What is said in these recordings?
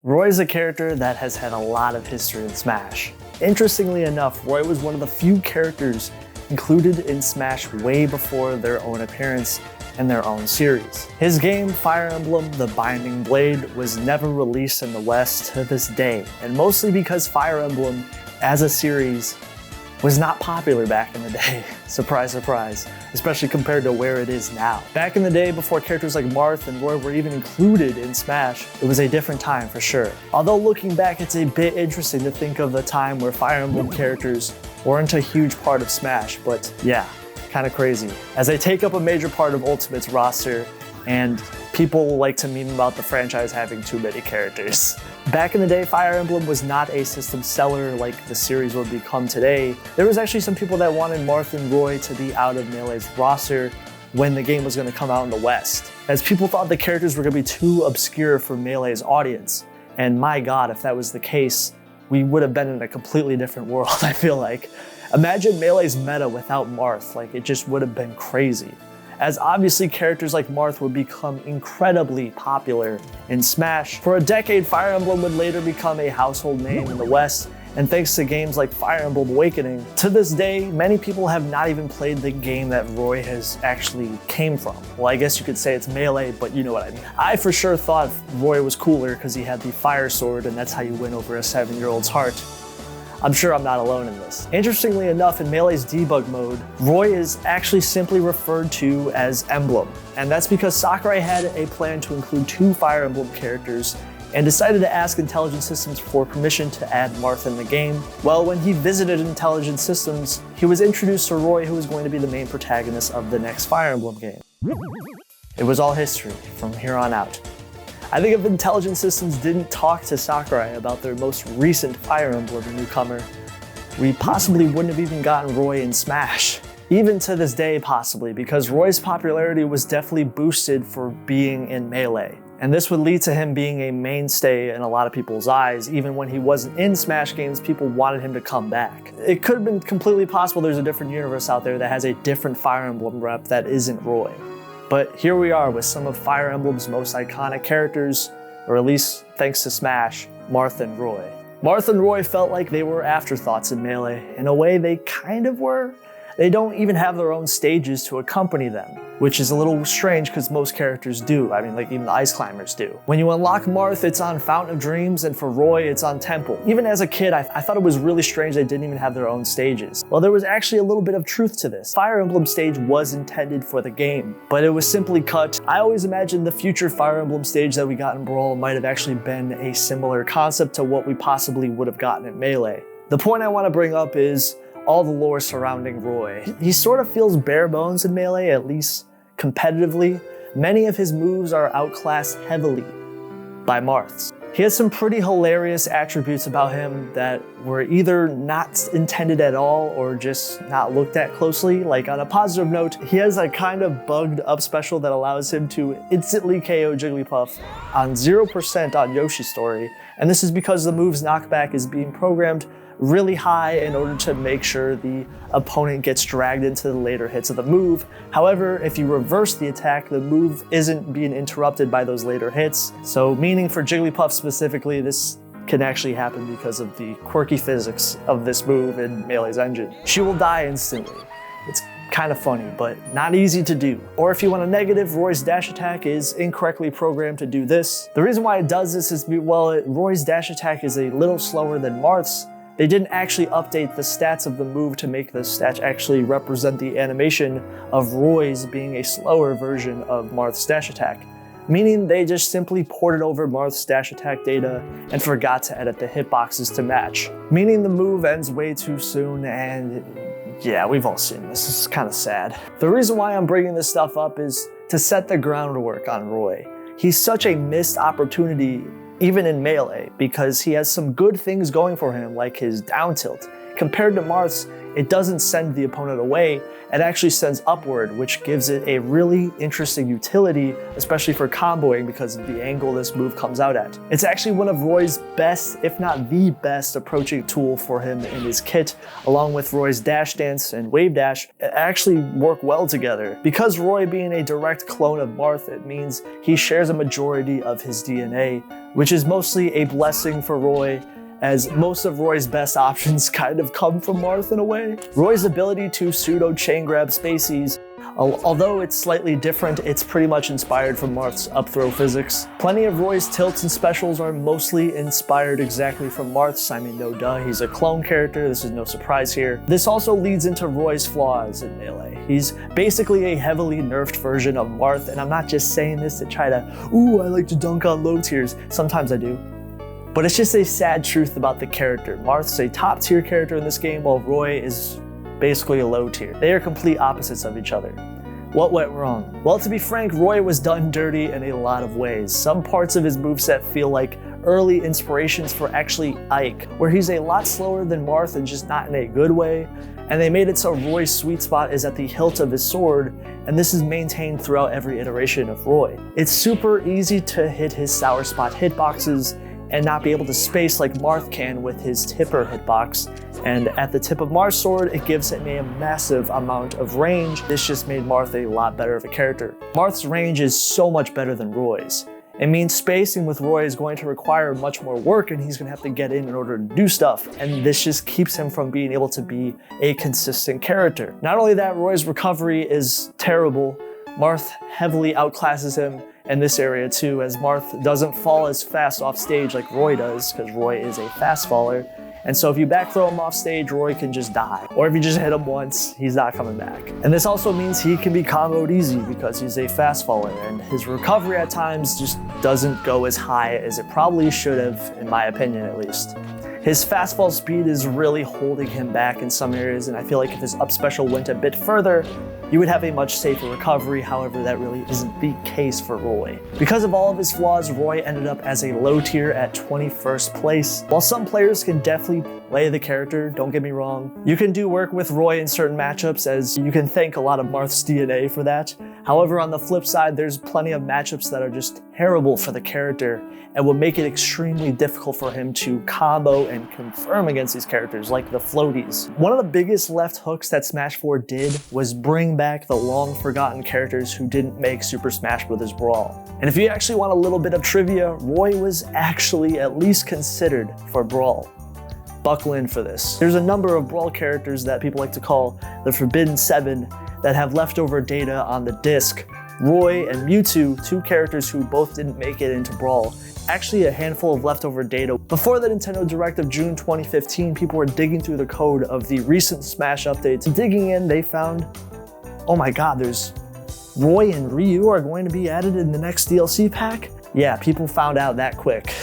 Roy is a character that has had a lot of history in Smash. Interestingly enough, Roy was one of the few characters included in Smash way before their own appearance in their own series. His game, Fire Emblem The Binding Blade, was never released in the West to this day, and mostly because Fire Emblem as a series was not popular back in the day. Surprise, surprise, especially compared to where it is now. Back in the day, before characters like Marth and Roy were even included in Smash, it was a different time for sure. Although looking back, it's a bit interesting to think of the time where Fire Emblem characters weren't a huge part of Smash, but yeah, kind of crazy. As they take up a major part of Ultimate's roster, and people like to meme about the franchise having too many characters. Back in the day, Fire Emblem was not a system seller like the series would become today. There was actually some people that wanted Marth and Roy to be out of Melee's roster when the game was going to come out in the West, as people thought the characters were going to be too obscure for Melee's audience. And my god, if that was the case, we would have been in a completely different world, I feel like. Imagine Melee's meta without Marth, like it just would have been crazy. As obviously characters like Marth would become incredibly popular in Smash. For a decade, Fire Emblem would later become a household name in the West, and thanks to games like Fire Emblem Awakening, to this day, many people have not even played the game that Roy has actually came from. Well, I guess you could say it's Melee, but you know what I mean. I for sure thought Roy was cooler because he had the fire sword, and that's how you win over a 7-year-old's heart. I'm sure I'm not alone in this. Interestingly enough, in Melee's debug mode, Roy is actually simply referred to as Emblem. And that's because Sakurai had a plan to include 2 Fire Emblem characters and decided to ask Intelligent Systems for permission to add Marth in the game. Well, when he visited Intelligent Systems, he was introduced to Roy, who was going to be the main protagonist of the next Fire Emblem game. It was all history from here on out. I think if Intelligent Systems didn't talk to Sakurai about their most recent Fire Emblem newcomer, we possibly wouldn't have even gotten Roy in Smash. Even to this day, possibly, because Roy's popularity was definitely boosted for being in Melee. And this would lead to him being a mainstay in a lot of people's eyes. Even when he wasn't in Smash games, people wanted him to come back. It could have been completely possible there's a different universe out there that has a different Fire Emblem rep that isn't Roy. But here we are with some of Fire Emblem's most iconic characters, or at least thanks to Smash, Marth and Roy. Marth and Roy felt like they were afterthoughts in Melee. In a way, they kind of were. They don't even have their own stages to accompany them, which is a little strange because most characters do. I mean, like even the Ice Climbers do. When you unlock Marth, it's on Fountain of Dreams, and for Roy, it's on Temple. Even as a kid, I thought it was really strange they didn't even have their own stages. Well, there was actually a little bit of truth to this. Fire Emblem stage was intended for the game, but it was simply cut. I always imagined the future Fire Emblem stage that we got in Brawl might have actually been a similar concept to what we possibly would have gotten in Melee. The point I want to bring up is all the lore surrounding Roy. He sort of feels bare bones in Melee, at least competitively. Many of his moves are outclassed heavily by Marth's. He has some pretty hilarious attributes about him that were either not intended at all or just not looked at closely. Like on a positive note, he has a kind of bugged up special that allows him to instantly KO Jigglypuff on 0% on Yoshi's Story. And this is because the move's knockback is being programmed really high in order to make sure the opponent gets dragged into the later hits of the move. However, if you reverse the attack, the move isn't being interrupted by those later hits. So meaning for Jigglypuff specifically, this can actually happen because of the quirky physics of this move in Melee's engine. She will die instantly. It's kind of funny, but not easy to do. Or if you want a negative, Roy's dash attack is incorrectly programmed to do this. The reason why it does this is, well, Roy's dash attack is a little slower than Marth's. They didn't actually update the stats of the move to make the stats actually represent the animation of Roy's being a slower version of Marth's dash attack. Meaning they just simply ported over Marth's dash attack data and forgot to edit the hitboxes to match. Meaning the move ends way too soon, and yeah, we've all seen this. It's kind of sad. The reason why I'm bringing this stuff up is to set the groundwork on Roy. He's such a missed opportunity even in Melee, because he has some good things going for him, like his down tilt. Compared to Marth's, it doesn't send the opponent away, it actually sends upward, which gives it a really interesting utility, especially for comboing because of the angle this move comes out at. It's actually one of Roy's best, if not the best, approaching tool for him in his kit, along with Roy's dash dance and wave dash, actually work well together. Because Roy being a direct clone of Marth, it means he shares a majority of his DNA which is mostly a blessing for Roy, as most of Roy's best options kind of come from Marth in a way. Roy's ability to pseudo chain grab spacies, although it's slightly different, it's pretty much inspired from Marth's up throw physics. Plenty of Roy's tilts and specials are mostly inspired exactly from Marth's. I mean, no duh, he's a clone character, this is no surprise here. This also leads into Roy's flaws in Melee. He's basically a heavily nerfed version of Marth, and I'm not just saying this to try to, ooh, I like to dunk on low tiers. Sometimes I do. But it's just a sad truth about the character. Marth's a top tier character in this game, while Roy is basically a low tier. They are complete opposites of each other. What went wrong? Well, to be frank, Roy was done dirty in a lot of ways. Some parts of his moveset feel like early inspirations for actually Ike, where he's a lot slower than Marth and just not in a good way. And they made it so Roy's sweet spot is at the hilt of his sword, and this is maintained throughout every iteration of Roy. It's super easy to hit his sour spot hitboxes and not be able to space like Marth can with his tipper hitbox. And at the tip of Marth's sword, it gives him a massive amount of range. This just made Marth a lot better of a character. Marth's range is so much better than Roy's. It means spacing with Roy is going to require much more work, and he's going to have to get in order to do stuff. And this just keeps him from being able to be a consistent character. Not only that, Roy's recovery is terrible. Marth heavily outclasses him in this area too, as Marth doesn't fall as fast off stage like Roy does, because Roy is a fast faller. And so if you back throw him off stage, Roy can just die. Or if you just hit him once, he's not coming back. And this also means he can be comboed easy because he's a fast faller, and his recovery at times just doesn't go as high as it probably should have, in my opinion at least. His fastfall speed is really holding him back in some areas, and I feel like if his up special went a bit further, you would have a much safer recovery. However, that really isn't the case for Roy. Because of all of his flaws, Roy ended up as a low tier at 21st place. While some players can definitely play the character, don't get me wrong, you can do work with Roy in certain matchups, as you can thank a lot of Marth's DNA for that. However, on the flip side, there's plenty of matchups that are just terrible for the character and will make it extremely difficult for him to combo and confirm against these characters, like the floaties. One of the biggest left hooks that Smash 4 did was bring back the long-forgotten characters who didn't make Super Smash Bros. Brawl. And if you actually want a little bit of trivia, Roy was actually at least considered for Brawl. Buckle in for this. There's a number of Brawl characters that people like to call the Forbidden Seven that have leftover data on the disc. Roy and Mewtwo, two characters who both didn't make it into Brawl. Actually a handful of leftover data. Before the Nintendo Direct of June 2015, people were digging through the code of the recent Smash updates. Digging in, they found, oh my god, there's Roy and Ryu are going to be added in the next DLC pack? Yeah, people found out that quick.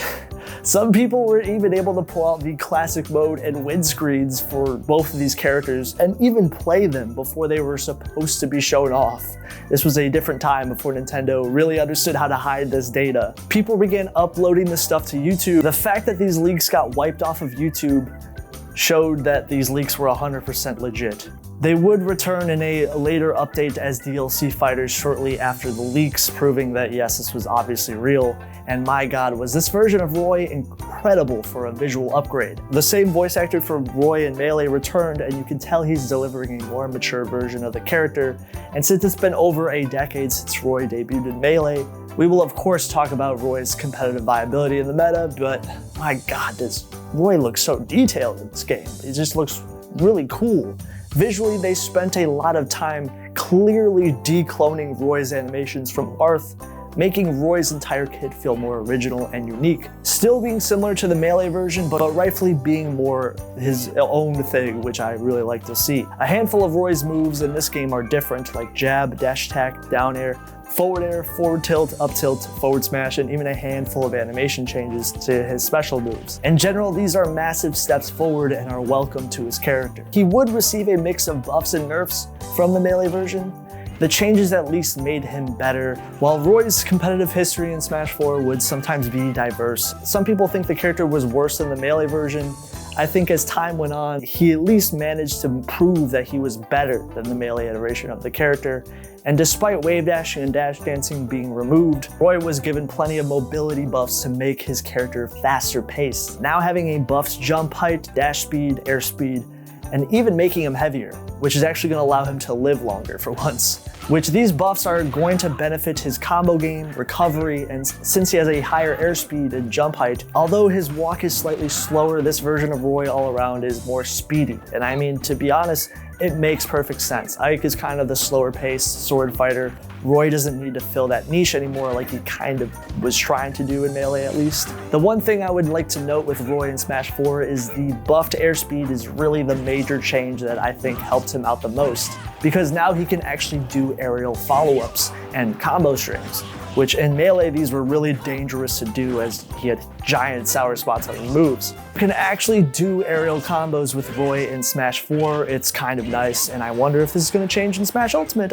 Some people were even able to pull out the classic mode and windscreens for both of these characters and even play them before they were supposed to be shown off. This was a different time before Nintendo really understood how to hide this data. People began uploading this stuff to YouTube. The fact that these leaks got wiped off of YouTube showed that these leaks were 100% legit. They would return in a later update as DLC fighters shortly after the leaks, proving that yes, this was obviously real. And my god, was this version of Roy incredible for a visual upgrade. The same voice actor for Roy in Melee returned, and you can tell he's delivering a more mature version of the character. And since it's been over a decade since Roy debuted in Melee, we will of course talk about Roy's competitive viability in the meta, but my god, does Roy look so detailed in this game. It just looks really cool. Visually, they spent a lot of time clearly decloning Roy's animations from Marth, making Roy's entire kit feel more original and unique. Still being similar to the Melee version, but rightfully being more his own thing, which I really like to see. A handful of Roy's moves in this game are different, like jab, dash attack, down air, forward tilt, up tilt, forward smash, and even a handful of animation changes to his special moves. In general, these are massive steps forward and are welcome to his character. He would receive a mix of buffs and nerfs from the Melee version. The changes at least made him better. While Roy's competitive history in Smash 4 would sometimes be diverse, some people think the character was worse than the Melee version. I think as time went on, he at least managed to prove that he was better than the Melee iteration of the character. And despite wave dashing and dash dancing being removed, Roy was given plenty of mobility buffs to make his character faster paced, now having a buffed jump height, dash speed, air speed, and even making him heavier. which is actually going to allow him to live longer for once. Which these buffs are going to benefit his combo game, recovery, and since he has a higher airspeed and jump height, although his walk is slightly slower, this version of Roy all around is more speedy. And I mean, to be honest, it makes perfect sense. Ike is kind of the slower paced sword fighter. Roy doesn't need to fill that niche anymore like he kind of was trying to do in Melee at least. The one thing I would like to note with Roy in Smash 4 is the buffed airspeed is really the major change that I think helped him out the most, because now he can actually do aerial follow-ups and combo strings, which in Melee these were really dangerous to do as he had giant sour spots on his moves. You can actually do aerial combos with Roy in Smash 4, it's kind of nice, and I wonder if this is going to change in Smash Ultimate.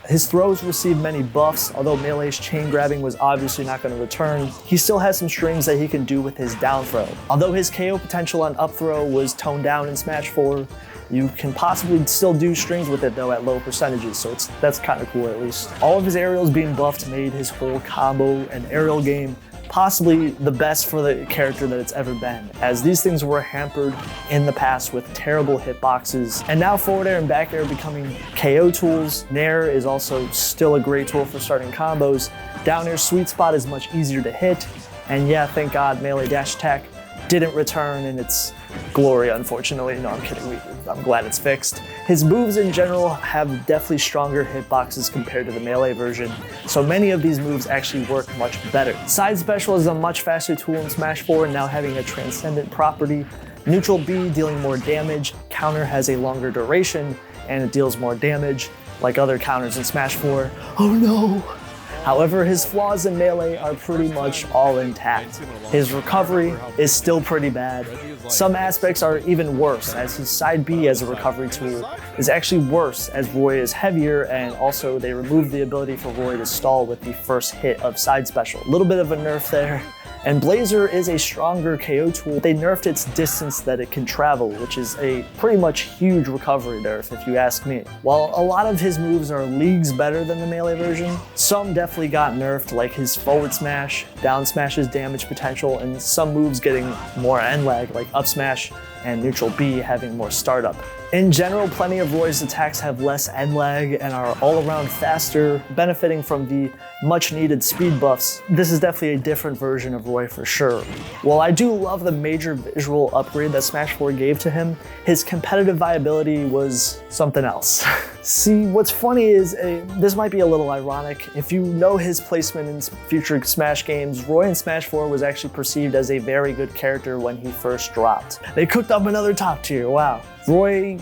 His throws receive many buffs, although Melee's chain grabbing was obviously not going to return. He still has some strings that he can do with his down throw. Although his KO potential on up throw was toned down in Smash 4, you can possibly still do strings with it though at low percentages, so that's kind of cool at least. All of his aerials being buffed made his whole combo and aerial game possibly the best for the character that it's ever been, as these things were hampered in the past with terrible hitboxes, and now forward air and back air becoming KO tools. Nair is also still a great tool for starting combos. Down air sweet spot is much easier to hit, and yeah, thank God Melee dash attack didn't return in its glory, unfortunately. No, I'm kidding. I'm glad it's fixed. His moves in general have definitely stronger hitboxes compared to the Melee version, so many of these moves actually work much better. Side Special is a much faster tool in Smash 4, now having a transcendent property. Neutral B dealing more damage, counter has a longer duration, and it deals more damage, like other counters in Smash 4. Oh no! However, his flaws in Melee are pretty much all intact. His recovery is still pretty bad. Some aspects are even worse, as his side B as a recovery tool is actually worse as Roy is heavier, and also they removed the ability for Roy to stall with the first hit of side special. A little bit of a nerf there. And Blazer is a stronger KO tool. They nerfed its distance that it can travel, which is a pretty much huge recovery nerf if you ask me. While a lot of his moves are leagues better than the Melee version, some definitely got nerfed, like his forward smash, down smash's damage potential, and some moves getting more end lag, like up smash and neutral B having more startup. In general, plenty of Roy's attacks have less end lag and are all around faster, benefiting from the much needed speed buffs. This is definitely a different version of Roy for sure. While I do love the major visual upgrade that Smash 4 gave to him, his competitive viability was something else. See, what's funny is, this might be a little ironic, if you know his placement in future Smash games, Roy in Smash 4 was actually perceived as a very good character when he first dropped. They cooked up another top tier, wow. Roy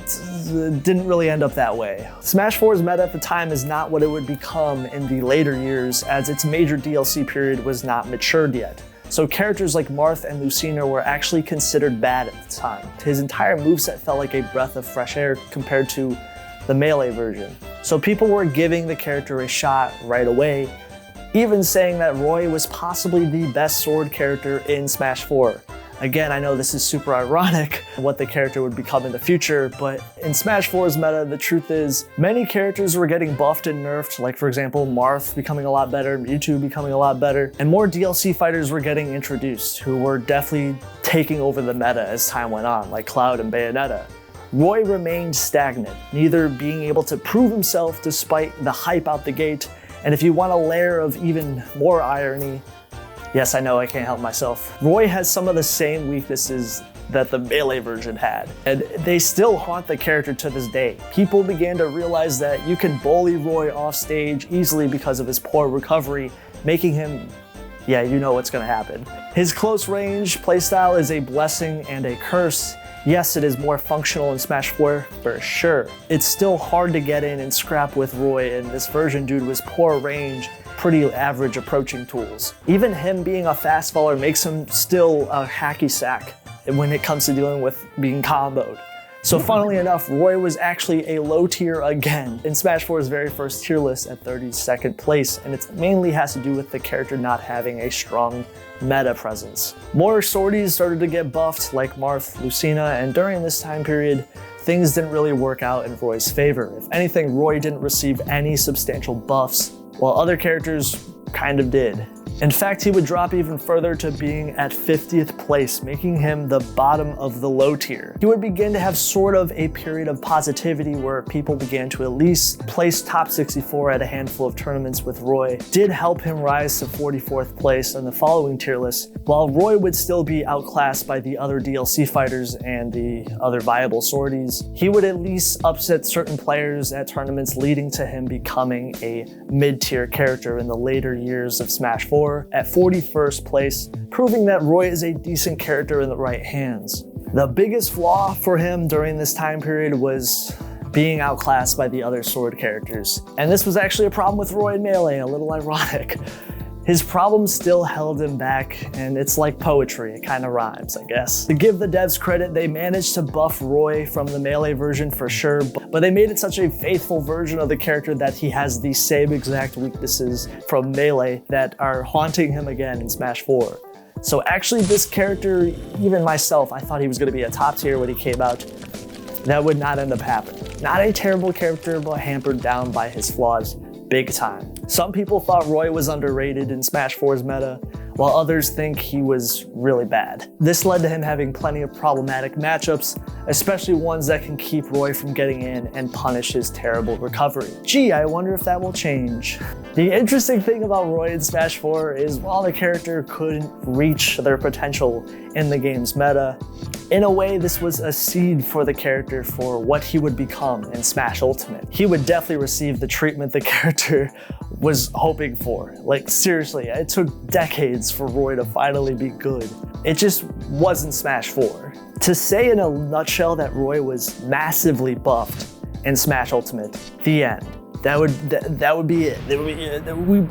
didn't really end up that way. Smash 4's meta at the time is not what it would become in the later years, as its major DLC period was not matured yet. So characters like Marth and Lucina were actually considered bad at the time. His entire moveset felt like a breath of fresh air compared to the Melee version. So people were giving the character a shot right away, even saying that Roy was possibly the best sword character in Smash 4. Again, I know this is super ironic what the character would become in the future, but in Smash 4's meta, the truth is many characters were getting buffed and nerfed, like for example, Marth becoming a lot better, Mewtwo becoming a lot better, and more DLC fighters were getting introduced who were definitely taking over the meta as time went on, like Cloud and Bayonetta. Roy remained stagnant, neither being able to prove himself despite the hype out the gate, and if you want a layer of even more irony, yes, I know, I can't help myself, Roy has some of the same weaknesses that the Melee version had, and they still haunt the character to this day. People began to realize that you can bully Roy off stage easily because of his poor recovery, making him, yeah, you know what's gonna happen. His close range playstyle is a blessing and a curse. Yes, it is more functional in Smash 4, for sure. It's still hard to get in and scrap with Roy in this version due to his poor range, pretty average approaching tools. Even him being a fast faller makes him still a hacky sack when it comes to dealing with being comboed. So funnily enough, Roy was actually a low tier again in Smash 4's very first tier list at 32nd place, and it mainly has to do with the character not having a strong meta presence. More swordies started to get buffed like Marth, Lucina, and during this time period, things didn't really work out in Roy's favor. If anything, Roy didn't receive any substantial buffs, while other characters kind of did. In fact, he would drop even further to being at 50th place, making him the bottom of the low tier. He would begin to have sort of a period of positivity where people began to at least place top 64 at a handful of tournaments, with Roy did help him rise to 44th place on the following tier list. While Roy would still be outclassed by the other DLC fighters and the other viable sorties, he would at least upset certain players at tournaments, leading to him becoming a mid-tier character in the later years of Smash 4 at 41st place, proving that Roy is a decent character in the right hands. The biggest flaw for him during this time period was being outclassed by the other sword characters. And this was actually a problem with Roy in Melee, a little ironic. His problems still held him back, and it's like poetry, it kind of rhymes, I guess. To give the devs credit, they managed to buff Roy from the Melee version for sure, but they made it such a faithful version of the character that he has the same exact weaknesses from Melee that are haunting him again in Smash 4. So actually this character, even myself, I thought he was going to be a top tier when he came out. That would not end up happening. Not a terrible character, but hampered down by his flaws big time. Some people thought Roy was underrated in Smash 4's meta, while others think he was really bad. This led to him having plenty of problematic matchups, especially ones that can keep Roy from getting in and punish his terrible recovery. Gee, I wonder if that will change. The interesting thing about Roy in Smash 4 is while the character couldn't reach their potential in the game's meta, in a way this was a seed for the character for what he would become in Smash Ultimate. He would definitely receive the treatment the character was hoping for. Like seriously, it took decades for Roy to finally be good. It just wasn't Smash 4. To say in a nutshell that Roy was massively buffed in Smash Ultimate, the end. That would be it.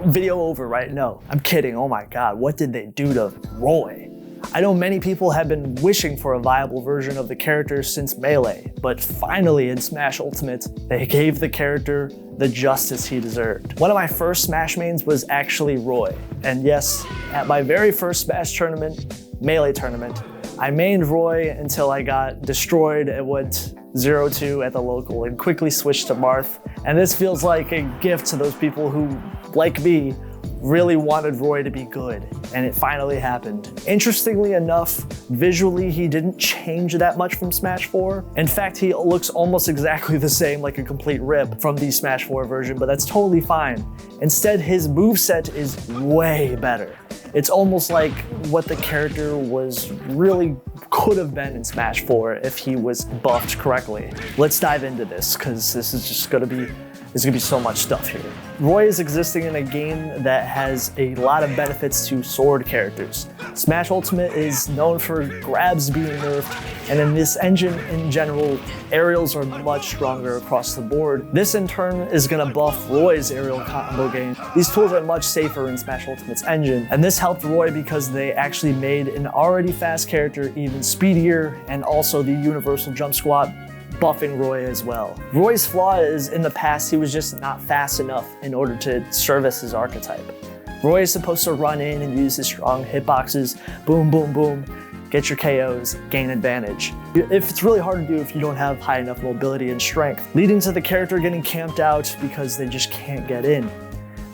Video over, right? No, I'm kidding. Oh my God, what did they do to Roy? I know many people have been wishing for a viable version of the character since Melee, but finally in Smash Ultimate, they gave the character the justice he deserved. One of my first Smash mains was actually Roy, and yes, at my very first Smash tournament, Melee tournament, I mained Roy until I got destroyed and went 0-2 at the local and quickly switched to Marth. And this feels like a gift to those people who, like me, really wanted Roy to be good, and it finally happened. Interestingly enough, visually he didn't change that much from Smash 4. In fact, he looks almost exactly the same, like a complete rip from the Smash 4 version, but that's totally fine. Instead, his moveset is way better. It's almost like what the character was really could have been in Smash 4 if he was buffed correctly. Let's dive into this, because this is just gonna be There's gonna be so much stuff here. Roy is existing in a game that has a lot of benefits to sword characters. Smash Ultimate is known for grabs being nerfed, and in this engine in general, aerials are much stronger across the board. This in turn is gonna buff Roy's aerial combo game. These tools are much safer in Smash Ultimate's engine, and this helped Roy because they actually made an already fast character even speedier, and also the universal jump squat buffing Roy as well. Roy's flaw is in the past he was just not fast enough in order to service his archetype. Roy is supposed to run in and use his strong hitboxes, boom, boom, boom, get your KOs, gain advantage. It's really hard to do if you don't have high enough mobility and strength, leading to the character getting camped out because they just can't get in.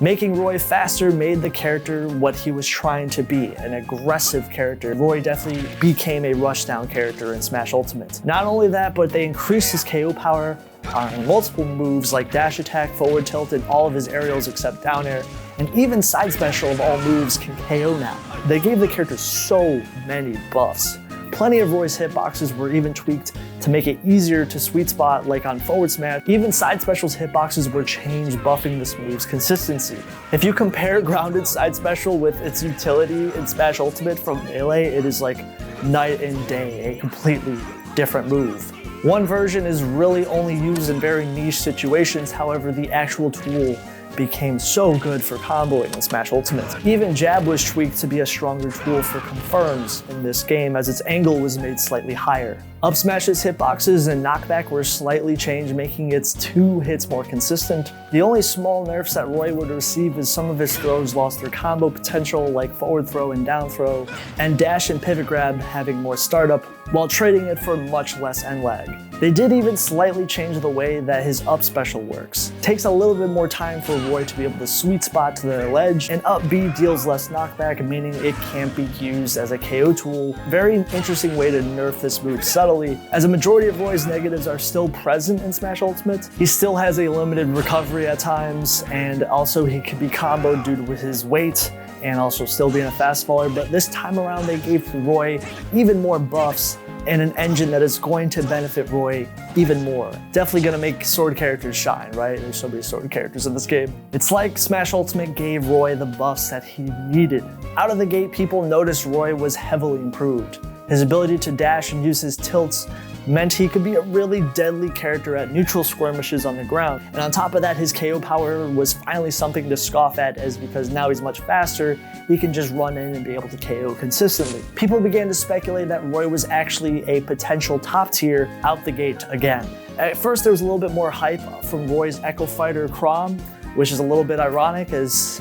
Making Roy faster made the character what he was trying to be, an aggressive character. Roy definitely became a rushdown character in Smash Ultimate. Not only that, but they increased his KO power on multiple moves like dash attack, forward tilt, and all of his aerials except down air, and even side special of all moves can KO now. They gave the character so many buffs. Plenty of Roy's hitboxes were even tweaked to make it easier to sweet spot, like on forward smash. Even side specials hitboxes were changed, buffing this move's consistency. If you compare grounded side special with its utility in Smash Ultimate from Melee, it is like night and day, a completely different move. One version is really only used in very niche situations, however the actual tool became so good for comboing in Smash Ultimate. Even jab was tweaked to be a stronger tool for confirms in this game, as its angle was made slightly higher. Up smash's hitboxes and knockback were slightly changed, making its 2 hits more consistent. The only small nerfs that Roy would receive is some of his throws lost their combo potential, like forward throw and down throw, and dash and pivot grab having more startup, while trading it for much less end lag. They did even slightly change the way that his up special works. It takes a little bit more time for Roy to be able to sweet spot to the ledge, and up B deals less knockback, meaning it can't be used as a KO tool. Very interesting way to nerf this move subtly, as a majority of Roy's negatives are still present in Smash Ultimate. He still has a limited recovery at times, and also he can be comboed due to his weight, and also still being a fast faller, but this time around they gave Roy even more buffs and an engine that is going to benefit Roy even more. Definitely gonna make sword characters shine, right? There's so many sword characters in this game. It's like Smash Ultimate gave Roy the buffs that he needed. Out of the gate, people noticed Roy was heavily improved. His ability to dash and use his tilts meant he could be a really deadly character at neutral skirmishes on the ground. And on top of that, his KO power was finally something to scoff at, as because now he's much faster, he can just run in and be able to KO consistently. People began to speculate that Roy was actually a potential top tier out the gate again. At first, there was a little bit more hype from Roy's Echo Fighter Chrom, which is a little bit ironic, as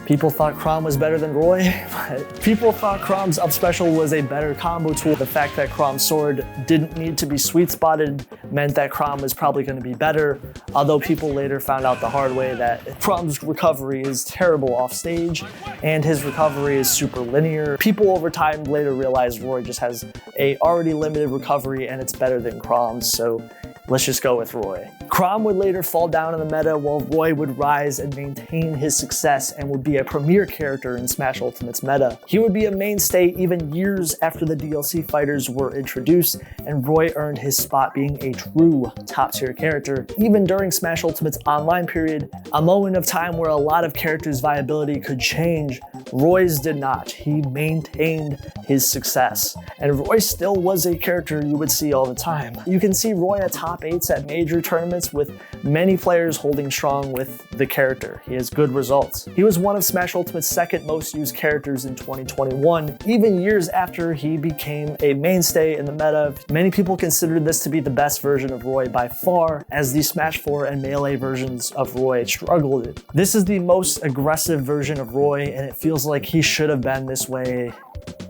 people thought Chrom was better than Roy, but people thought Chrom's up special was a better combo tool. The fact that Chrom's sword didn't need to be sweet spotted meant that Chrom was probably going to be better, although people later found out the hard way that Chrom's recovery is terrible off stage and his recovery is super linear. People over time later realized Roy just has a already limited recovery and it's better than Chrom's, so let's just go with Roy. Chrom would later fall down in the meta, while Roy would rise and maintain his success and would be a premier character in Smash Ultimate's meta. He would be a mainstay even years after the DLC fighters were introduced, and Roy earned his spot being a true top tier character. Even during Smash Ultimate's online period, a moment of time where a lot of characters' viability could change, Roy's did not. He maintained his success, and Roy still was a character you would see all the time. You can see Roy at top 8s at major tournaments, with many players holding strong with the character. He has good results. He was one of Smash Ultimate's second most used characters in 2021, even years after he became a mainstay in the meta. Many people considered this to be the best version of Roy by far, as the Smash 4 and Melee versions of Roy struggled. This is the most aggressive version of Roy, and it feels like he should have been this way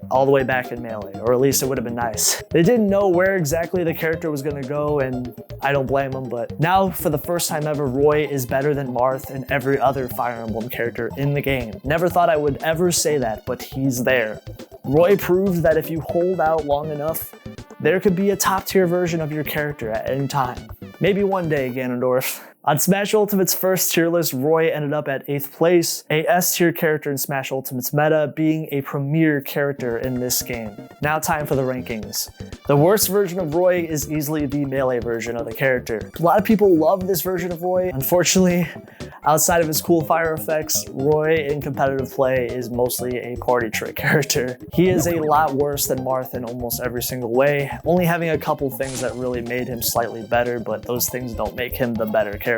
all the way back in Melee, or at least it would have been nice. They didn't know where exactly the character was gonna go, and I don't blame them, but now for the first time ever, Roy is better than Marth and every other Fire Emblem character in the game. Never thought I would ever say that, but he's there. Roy proved that if you hold out long enough, there could be a top tier version of your character at any time. Maybe one day, Ganondorf. On Smash Ultimate's first tier list, Roy ended up at 8th place, a S tier character in Smash Ultimate's meta, being a premier character in this game. Now time for the rankings. The worst version of Roy is easily the Melee version of the character. A lot of people love this version of Roy. Unfortunately, outside of his cool fire effects, Roy in competitive play is mostly a party trick character. He is a lot worse than Marth in almost every single way, only having a couple things that really made him slightly better, but those things don't make him the better character.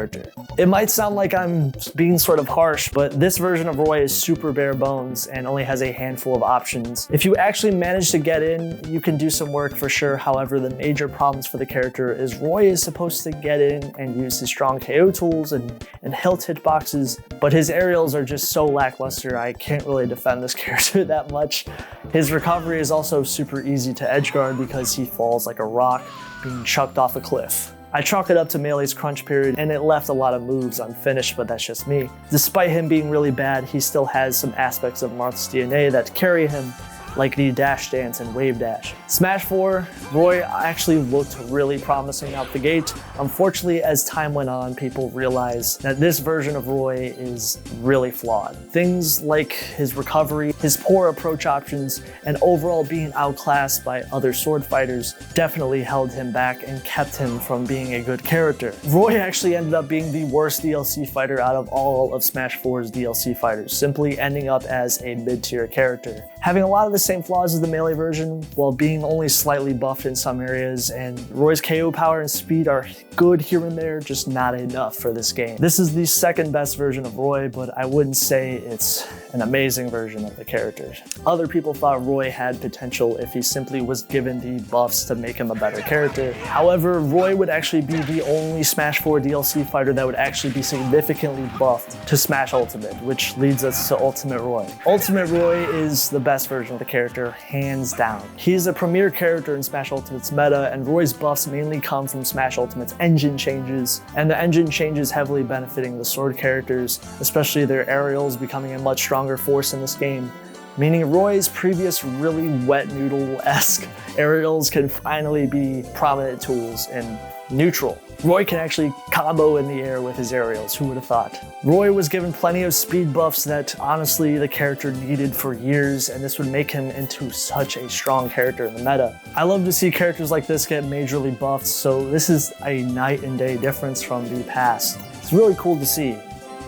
It might sound like I'm being sort of harsh, but this version of Roy is super bare bones and only has a handful of options. If you actually manage to get in, you can do some work for sure. However, the major problems for the character is Roy is supposed to get in and use his strong KO tools and hilt hitboxes, but his aerials are just so lackluster, I can't really defend this character that much. His recovery is also super easy to edgeguard because he falls like a rock being chucked off a cliff. I chalk it up to Melee's crunch period, and it left a lot of moves unfinished, but that's just me. Despite him being really bad, he still has some aspects of Marth's DNA that carry him, like the dash dance and wave dash. Smash 4, Roy actually looked really promising out the gate. Unfortunately, as time went on, people realized that this version of Roy is really flawed. Things like his recovery, his poor approach options, and overall being outclassed by other sword fighters definitely held him back and kept him from being a good character. Roy actually ended up being the worst DLC fighter out of all of Smash 4's DLC fighters, simply ending up as a mid-tier character. having a lot of the same flaws as the melee version while being only slightly buffed in some areas, and Roy's KO power and speed are good here and there, just not enough for this game. This is the second best version of Roy, but I wouldn't say it's an amazing version of the character. Other people thought Roy had potential if he simply was given the buffs to make him a better character. However, Roy would actually be the only Smash 4 DLC fighter that would actually be significantly buffed to Smash Ultimate, which leads us to Ultimate Roy. Ultimate Roy is the best version of the character, hands down. He's a premier character in Smash Ultimate's meta, and Roy's buffs mainly come from Smash Ultimate's engine changes, and the engine changes heavily benefiting the sword characters, especially their aerials becoming a much stronger force in this game, meaning Roy's previous really wet noodle-esque aerials can finally be prominent tools in neutral. Roy can actually combo in the air with his aerials, who would have thought? Roy was given plenty of speed buffs that honestly the character needed for years, and this would make him into such a strong character in the meta. I love to see characters like this get majorly buffed, so this is a night and day difference from the past. It's really cool to see.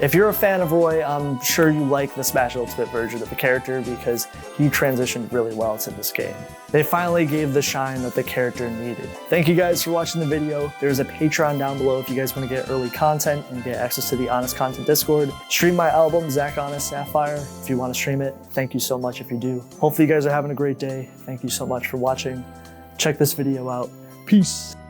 If you're a fan of Roy, I'm sure you like the Smash Ultimate version of the character because he transitioned really well to this game. They finally gave the shine that the character needed. Thank you guys for watching the video. There's a Patreon down below if you guys want to get early content and get access to the Honest Content Discord. Stream my album, Zach Honest Sapphire, if you want to stream it. Thank you so much if you do. Hopefully you guys are having a great day. Thank you so much for watching. Check this video out. Peace.